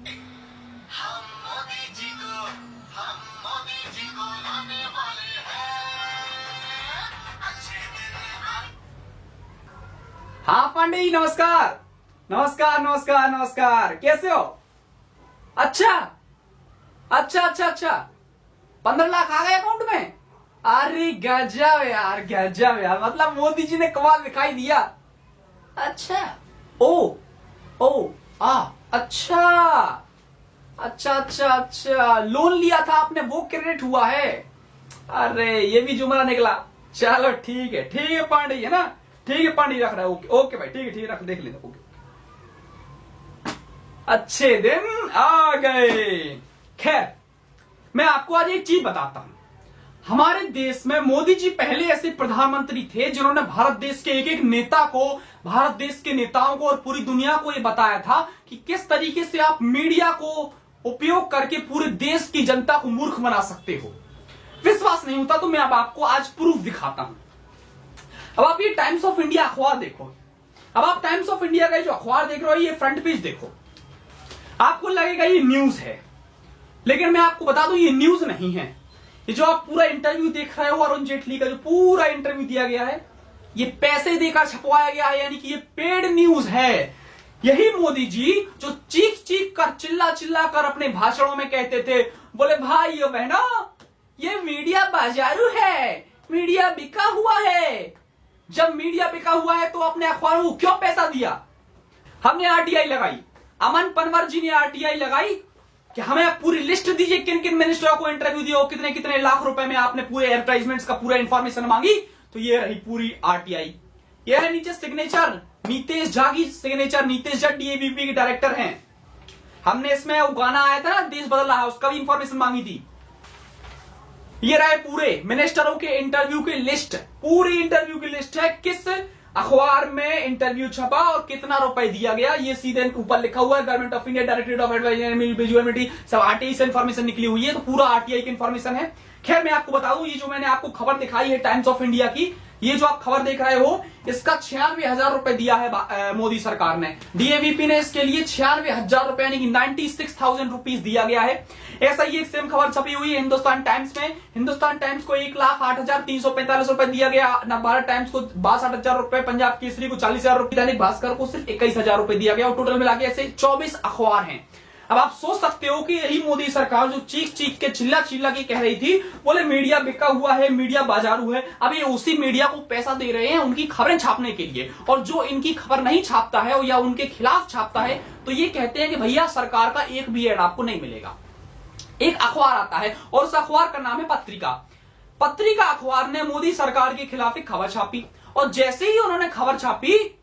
हम मोदी जी को लाने वाले हैं अच्छे दिन। हाँ पांडे जी, नमस्कार नमस्कार नमस्कार नमस्कार। कैसे हो? अच्छा अच्छा अच्छा अच्छा 15 लाख आ गए अकाउंट में। अरे गजब यार, गजब यार। मतलब मोदी जी ने कमाल दिखाई दिया। अच्छा ओ ओ अच्छा अच्छा अच्छा अच्छा, लोन लिया था आपने, वो क्रेडिट हुआ है। अरे ये भी जुमला निकला। चलो ठीक है पांडे जी, है ना? ठीक है पांडे जी, रख रहा है। ओके ओके भाई, ठीक है रख, देख लेना। ओके, अच्छे दिन आ गए। खैर, मैं आपको आज एक चीज बताता हूं। हमारे देश में मोदी जी पहले ऐसे प्रधानमंत्री थे जिन्होंने भारत देश के एक एक नेता को, भारत देश के नेताओं को और पूरी दुनिया को यह बताया था कि किस तरीके से आप मीडिया को उपयोग करके पूरे देश की जनता को मूर्ख बना सकते हो। विश्वास नहीं होता तो मैं अब आपको आज प्रूफ दिखाता हूं। अब आप ये टाइम्स ऑफ इंडिया अखबार देखो। अब आप टाइम्स ऑफ इंडिया का जो अखबार देख रहे हो, ये फ्रंट पेज देखो। आपको लगेगा ये न्यूज है, लेकिन मैं आपको बता दूं ये न्यूज नहीं है। ये जो आप पूरा इंटरव्यू देख रहे हो अरुण जेटली का, जो पूरा इंटरव्यू दिया गया है, ये पैसे देकर छपवाया गया है, यानी कि ये पेड न्यूज है। यही मोदी जी जो चीख चीख कर, चिल्ला चिल्ला कर अपने भाषणों में कहते थे, बोले भाइयों बहनों, ये मीडिया बाजारू है, मीडिया बिका हुआ है। जब मीडिया बिका हुआ है तो अपने अखबारों को क्यों पैसा दिया? हमने आरटीआई लगाई, अमन पनवर जी ने आरटीआई लगाई कि हमें पूरी लिस्ट दीजिए किन किन मिनिस्टरों को इंटरव्यू दिया, कितने कितने लाख रुपए में आपने पूरे एडवर्टाइजमेंट्स का पूरा इंफॉर्मेशन मांगी। तो ये रही पूरी आरटीआई। ये है नीचे सिग्नेचर, नीतेश झा की सिग्नेचर। नीतेश झा डीएवीपी के डायरेक्टर हैं। हमने इसमें वो गाना आया था ना, देश बदल रहा है, उसका भी इंफॉर्मेशन मांगी थी। ये रहे पूरे मिनिस्टरों के इंटरव्यू की लिस्ट, पूरी इंटरव्यू की लिस्ट है, किस अखबार में इंटरव्यू छपा और कितना रुपए दिया गया, ये सीधे ऊपर लिखा हुआ है। Government of India, directorate of advisory, सब आरटीआई से इंफॉर्मेशन निकली हुई है, तो पूरा आरटीआई की इंफॉर्मेशन है। खैर, मैं आपको बता दूं, ये जो मैंने आपको खबर दिखाई है टाइम्स ऑफ इंडिया की, ये जो आप खबर देख रहे हो, इसका 96,000 रुपए दिया है मोदी सरकार ने। डीएवीपी ने इसके लिए 96,000 रुपए यानी कि 96,000 रुपीज दिया गया है। ऐसा ही एक सेम खबर छपी हुई है हिंदुस्तान टाइम्स में। हिंदुस्तान टाइम्स को 1,08,345 रुपए दिया गया, भारत टाइम्स को 62,000 रुपए, पंजाब केसरी को 40,000 रुपए, दैनिक भास्कर को सिर्फ 21,000 रुपए दिया गया, और टोटल मिला के ऐसे 24 अखबार हैं। अब आप सोच सकते हो कि यही मोदी सरकार जो चीख चीख के, चिल्ला चिल्ला के कह रही थी, बोले मीडिया बिका हुआ है, मीडिया बाजारू है, अब ये उसी मीडिया को पैसा दे रहे हैं उनकी खबरें छापने के लिए। और जो इनकी खबर नहीं छापता है या उनके खिलाफ छापता है, तो ये कहते हैं कि भैया सरकार का एक भी एड आपको नहीं मिलेगा। एक अखबार आता है और उस अखबार का नाम है पत्रिका। पत्रिका अखबार ने मोदी सरकार के खिलाफ एक खबर छापी, और जैसे ही उन्होंने खबर छापी,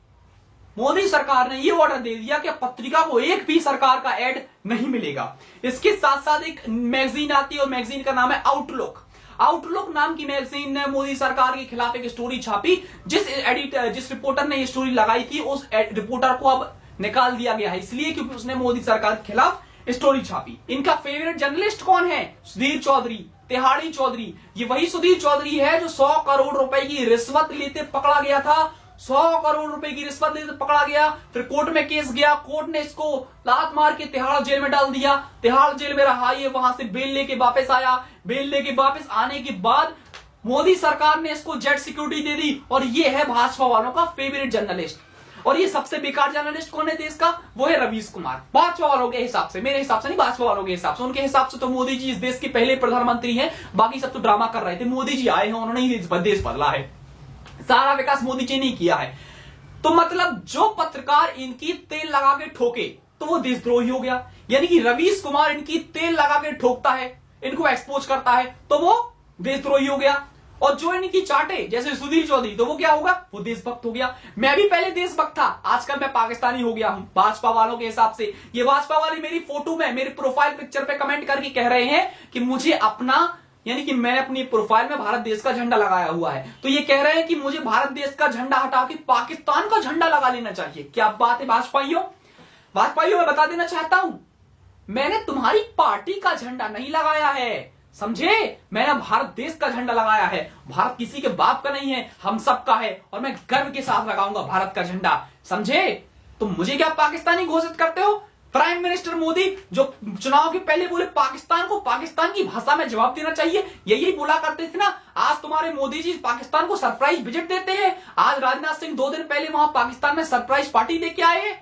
मोदी सरकार ने यह ऑर्डर दे दिया कि पत्रिका को एक भी सरकार का एड नहीं मिलेगा। इसके साथ साथ एक मैगजीन आती है, और मैगजीन का नाम है आउटलुक। आउटलुक नाम की मैगजीन ने मोदी सरकार के खिलाफ एक स्टोरी छापी। जिस रिपोर्टर ने ये स्टोरी लगाई थी, उस रिपोर्टर को अब निकाल दिया गया है, इसलिए क्योंकि उसने मोदी सरकार के खिलाफ स्टोरी छापी। इनका फेवरेट जर्नलिस्ट कौन है? सुधीर चौधरी, तिहाड़ी चौधरी। ये वही सुधीर चौधरी है जो 100 करोड़ रुपए की रिश्वत लेते पकड़ा गया था। 100 करोड़ रुपए की रिश्वत लेते पकड़ा गया, फिर कोर्ट में केस गया, कोर्ट ने इसको लात मार के तिहाड़ जेल में डाल दिया। तिहाड़ जेल में रहा, ये वहां से बेल लेके वापस आया। बेल लेके वापस आने के बाद मोदी सरकार ने इसको जेट सिक्योरिटी दे दी, और ये है भाजपा वालों का फेवरेट जर्नलिस्ट। और ये सबसे बेकार जर्नलिस्ट कौन है देश का? वो है रवीश कुमार। भाजपा वालों के हिसाब से, मेरे हिसाब से नहीं, भाजपा वालों के हिसाब से। उनके हिसाब से तो मोदी जी इस देश के पहले प्रधानमंत्री हैं, बाकी सब तो ड्रामा कर रहे थे। मोदी जी आए हैं, उन्होंने ही देश बदला है, सारा विकास मोदी जी ने किया है। तो मतलब जो पत्रकार इनकी तेल लगा के ठोके तो वो देशद्रोही हो गया, यानी कि रवीश कुमार इनकी तेल लगा के ठोकता है, इनको एक्सपोज करता है, तो वो देशद्रोही हो गया। और जो इनकी चाटे जैसे सुधीर चौधरी, तो वो क्या होगा? वो देशभक्त हो गया। मैं भी पहले देशभक्त था, आजकल मैं पाकिस्तानी हो गया हूं भाजपा वालों के हिसाब से। ये भाजपा वाले मेरी फोटो में, मेरे प्रोफाइल पिक्चर पे कमेंट करके कह रहे हैं कि मुझे अपना, यानी कि मैंने अपनी प्रोफाइल में भारत देश का झंडा लगाया हुआ है, तो ये कह रहे हैं कि मुझे भारत देश का झंडा हटा के पाकिस्तान का झंडा लगा लेना चाहिए। क्या बात है भाजपाइयों? भाजपाइयों, मैं बता देना चाहता हूं, मैंने तुम्हारी पार्टी का झंडा नहीं लगाया है, समझे? मैंने भारत देश का झंडा लगाया है। भारत किसी के बाप का नहीं है, हम सबका है, और मैं गर्व के साथ लगाऊंगा भारत का झंडा, समझे? तुम मुझे क्या पाकिस्तानी घोषित करते हो? प्राइम मिनिस्टर मिनिस्टर मोदी जो चुनाव के पहले बोले पाकिस्तान को पाकिस्तान की भाषा में जवाब देना चाहिए, यही बोला करते थे ना। आज तुम्हारे मोदी जी पाकिस्तान को सरप्राइज विजिट देते हैं। आज राजनाथ सिंह 2 दिन पहले वहां पाकिस्तान में सरप्राइज पार्टी देके आए हैं।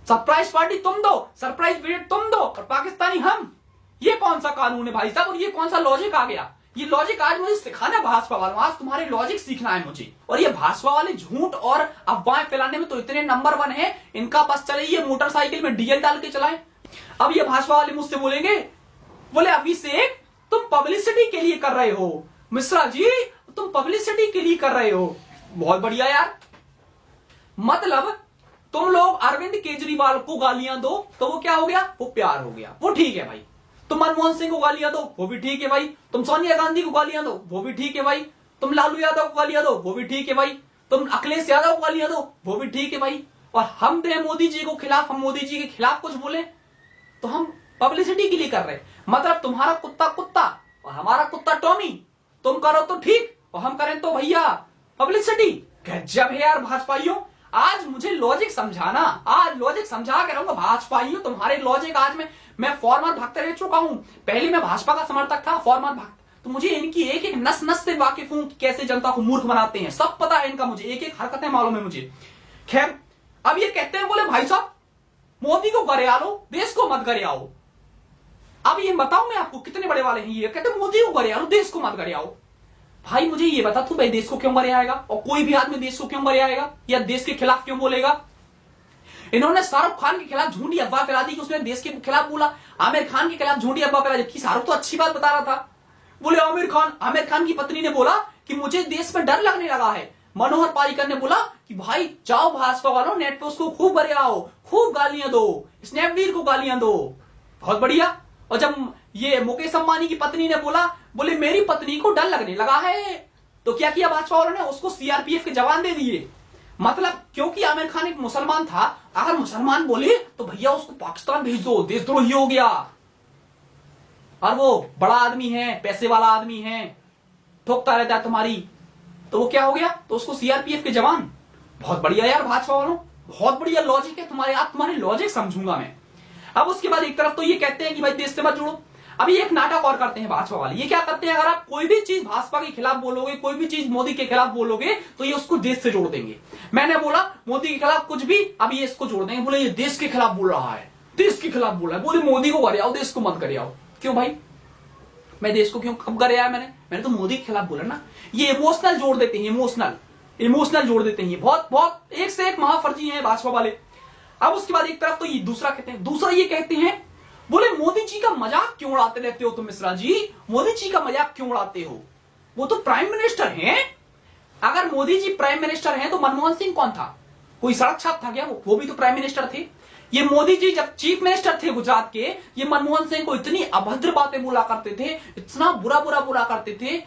सरप्राइज पार्टी तुम दो, सरप्राइज विजिट तुम दो और पाकिस्तानी हम। ये कौन सा कानून है भाई साहब, और ये कौन सा लॉजिक आ गया? ये लॉजिक आज मुझे सिखाना है भाजपा वालों, आज तुम्हारे लॉजिक सीखना है मुझे। और ये भाजपा वाले झूठ और अफवाहें फैलाने में तो इतने नंबर 1 है, इनका बस चले ये मोटरसाइकिल में डीजल डाल के चलाएं। अब ये भाजपा वाले मुझसे बोलेंगे, बोले अभिषेक तुम पब्लिसिटी के लिए कर रहे हो, मिश्रा जी तुम पब्लिसिटी के लिए कर रहे हो। बहुत बढ़िया यार, मतलब तुम लोग अरविंद केजरीवाल को गालियां दो तो वो क्या हो गया, वो प्यार हो गया, वो ठीक है भाई। तुम मनमोहन सिंह को गालियां दो वो भी ठीक है भाई, तुम सोनिया गांधी को गालियां दो वो भी ठीक है भाई, तुम लालू यादव को गालियां दो वो भी ठीक है भाई, तुम अखिलेश यादव को गालियां दो वो भी ठीक है भाई। और हम दे मोदी जी को खिलाफ, हम मोदी जी के खिलाफ कुछ बोले तो हम पब्लिसिटी के लिए कर रहे। मतलब तुम्हारा कुत्ता कुत्ता और हमारा कुत्ता टॉमी, तुम करो तो ठीक और हम करें तो भैया पब्लिसिटी। गजब है यार भाजपाइयों, आज मुझे लॉजिक समझाना, आज लॉजिक समझा के रहूंगा भाजपाइयों। तुम्हारे लॉजिक आज मैं फॉर्मर भक्त रह चुका हूं, पहले मैं भाजपा का समर्थक था, फॉर्मर भक्त, तो मुझे इनकी एक एक नस नस से वाकिफ हूं, कैसे जनता को मूर्ख बनाते हैं, सब पता है इनका, मुझे एक एक हरकतें मालूम है मुझे। खैर अब ये कहते हैं, बोले भाई साहब मोदी को करे लो, देश को मत करे आओ। अब ये बताऊं मैं आपको कितने बड़े वाले हैं, ये कहते हैं मोदी को करे लो, देश को मत करे आओ। भाई मुझे ये बता तू भाई देश को क्यों करे आएगा, और कोई भी आदमी देश को क्यों करे आएगा या देश के खिलाफ क्यों बोलेगा? इन्होंने शाहरुख खान के खिलाफ झूठी अफवाह फैला दी कि उसने देश के खिलाफ बोला, आमिर खान के खिलाफ झूठी अफवाह फैला, जबकि शाहरुख तो अच्छी बात बता रहा था। बोले आमिर खान की पत्नी ने बोला कि मुझे देश में डर लगने लगा है। मनोहर पारिकर ने बोला कि भाई जाओ भाजपा वालों नेट पे उसको खूब भरे आओ, खूब गालियां दो, स्नैपडील को गालियां दो। बहुत बढ़िया। और जब ये मुकेश अंबानी की पत्नी ने बोला, बोले मेरी पत्नी को डर लगने लगा है, तो क्या किया भाजपा वालों ने, उसको सीआरपीएफ के जवान दे दिए। मतलब क्योंकि आमिर खान एक मुसलमान था, अगर मुसलमान बोले तो भैया उसको पाकिस्तान भेज दो, देशद्रोही हो गया। और वो बड़ा आदमी है, पैसे वाला आदमी है, ठोकता रहता है तुम्हारी, तो वो क्या हो गया, तो उसको सीआरपीएफ के जवान। बहुत बढ़िया यार भाजपा वालों, बहुत बढ़िया लॉजिक है तुम्हारे, आप तुम्हारे लॉजिक समझूंगा मैं। अब उसके बाद एक तरफ तो ये कहते हैं कि भाई देश से मत जुड़ो, अभी एक नाटक और करते हैं भाजपा वाले। ये क्या करते हैं, अगर आप कोई भी चीज भाजपा के खिलाफ बोलोगे, कोई भी चीज मोदी के खिलाफ बोलोगे, तो ये उसको देश से जोड़ देंगे। मैंने बोला मोदी के खिलाफ कुछ भी, अब ये इसको जोड़ देंगे, बोले ये देश के खिलाफ बोल रहा है, देश के खिलाफ बोल रहा है, बोले मोदी को करे आओ, देश को मत करे आओ। क्यों भाई, मैं देश को क्यों कब करे आया, मैंने तो मोदी के खिलाफ बोला ना। ये इमोशनल जोड़ देते हैं, इमोशनल जोड़ देते हैं, बहुत बहुत एक से एक महाफर्जी है भाजपा वाले। अब उसके बाद एक तरफ तो ये दूसरा कहते हैं, दूसरा ये कहते हैं, बोले मोदी जी का मजाक क्यों उड़ाते रहते हो तुम मिश्रा जी, मोदी जी का मजाक क्यों उड़ाते हो, वो तो प्राइम मिनिस्टर हैं। अगर मोदी जी प्राइम मिनिस्टर हैं तो मनमोहन सिंह कौन था, कोई सड़क छाप था क्या, वो भी तो प्राइम मिनिस्टर थे। ये मोदी जी जब चीफ मिनिस्टर थे गुजरात के, ये मनमोहन सिंह को इतनी अभद्र बातें बोला करते थे, इतना बुरा बुरा बोला करते थे,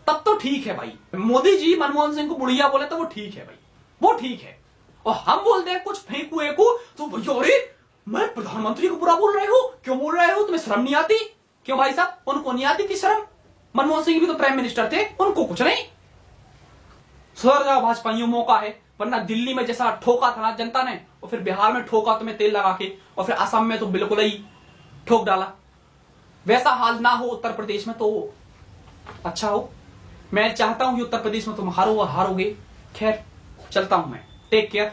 तब तो ठीक है भाई। मोदी जी मनमोहन सिंह को बुढ़िया बोले तो वो ठीक है भाई, वो ठीक है। और हम बोलते हैं कुछ फेंकू एकू तो भैया अरे मैं प्रधानमंत्री को बुरा बोल रहे हो, क्यों बोल रहे हो, तुम्हें शर्म नहीं आती? क्यों भाई साहब, उनको नहीं आती थी शर्म? मनमोहन सिंह भी तो प्राइम मिनिस्टर थे, उनको कुछ नहीं। सुधर जाओ भाजपाइयों, मौका है, वरना दिल्ली में जैसा ठोका था ना जनता ने, और फिर बिहार में ठोका तुम्हें तेल लगा के, और फिर असम में तो बिल्कुल ही ठोक डाला, वैसा हाल ना हो उत्तर प्रदेश में तो अच्छा हो। मैं चाहता हूं कि उत्तर प्रदेश में तुम हारोगे। खैर चलता हूं मैं, टेक केयर।